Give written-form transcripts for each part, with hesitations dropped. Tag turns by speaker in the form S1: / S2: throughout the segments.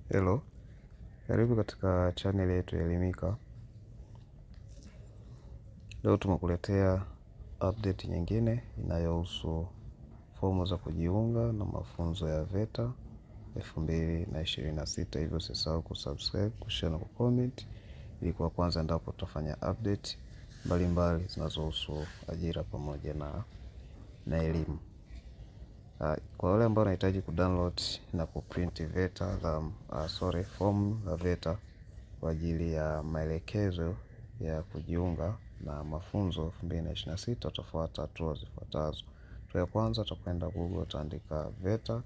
S1: Hello, karibu katika channel yetu ya Elimika. Leo tumekuletea update nyingine inayohusu fomu za kujiunga na mafunzo ya VETA 2026. Hivyo usisahau kusubscribe, kushare na kucomment ili kwa kwanza ndipo tutafanya update mbalimbali zinazohusu ajira pamoja na elimu. Kwa wale ambao wanahitaji kudownload na kuprint fomu za VETA kwa ajili ya maelekezo ya kujiunga na mafunzo 2026, utafuata hatua zifuatazo. Hatua ya kwanza, utakwenda Google, utaandika VETA,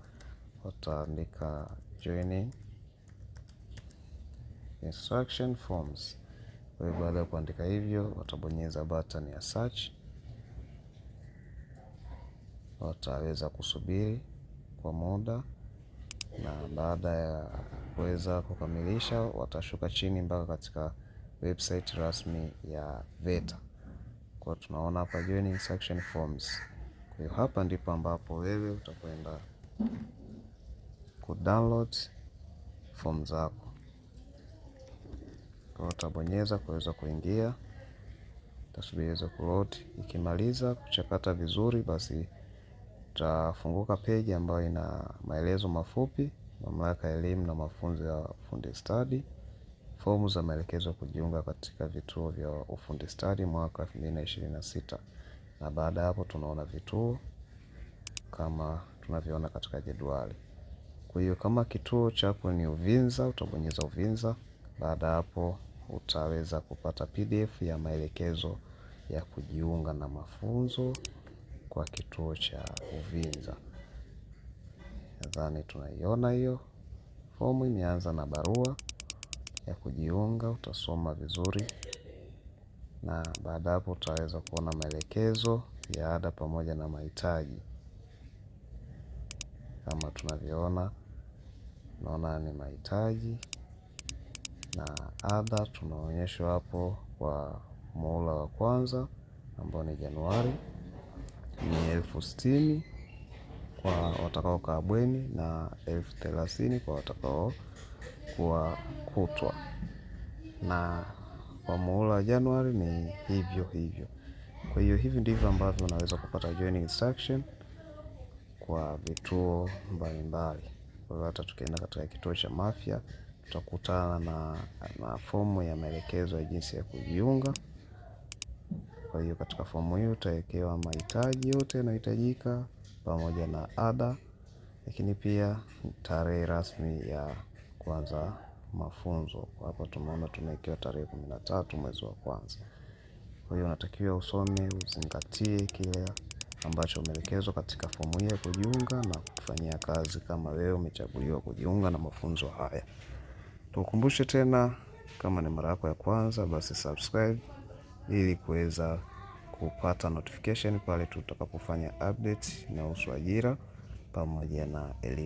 S1: utaandika joining instruction forms. Kwa hiyo baada ya kuandika hivyo, utabonyeza button ya search. Utaweza kusubiri kwa muda, na baada ya kuweza kukamilisha watashuka chini mpaka katika website rasmi ya VETA. Kwa tunaona hapa joining instruction forms. Kwa hiyo hapa ndipo ambapo wewe utakwenda kudownload form zako. Kwa utabonyeza kuweza kuingia, utasubiri kuload. Ikimaliza kuchakata vizuri, basi itafunguka page ambayo ina maelezo mafupi: Mamlaka ya Elimu na Mafunzo ya Ufundi Stadi, fomu za maelekezo kujiunga katika vituo vya ufundi stadi mwaka 2026. Na baada hapo tunaona vituo kama tunavyoona katika jedwali. Kwa hiyo kama kituo chako ni Uvinza, utabonyeza Uvinza. Baada hapo utaweza kupata PDF ya maelekezo ya kujiunga na mafunzo kwa kituo cha Uvinza. Nadhani tunaiona hiyo fomu imeanza na barua ya kujiunga, utasoma vizuri. Na baada hapo utaweza kuona maelekezo ya ada pamoja na mahitaji. Kama tunavyoona, naona ni mahitaji na ada tunaonyeshwa hapo kwa muhula wa kwanza ambao ni Januari, ni 60,000 kwa watakao kaa bweni na 30,000 kwa watakao kuwa kutwa. Na kwa muhula wa Januari ni hivyo hivyo. Kwa hiyo hivi ndivyo ambavyo unaweza kupata joining instruction kwa vituo mbalimbali. Kwa hiyo hata tukienda katika kituo cha Mafia tutakutana na fomu ya maelekezo ya jinsi ya kujiunga. Kwa hiyo katika fomu hiyo utawekewa mahitaji yote yanayohitajika pamoja na ada, lakini pia tarehe rasmi ya kuanza mafunzo. Hapa tumeona tumewekewa tarehe 13 mwezi wa kwanza. Kwa hiyo unatakiwa usome, uzingatie kile ambacho umeelekezwa katika fomu hii ya kujiunga na kufanyia kazi kama wewe umechaguliwa kujiunga na mafunzo haya. Tukukumbushe tena, kama ni mara yako ya kwanza, basi subscribe ili kuweza kupata notification pale tutakapofanya update na ajira pamoja na elimu.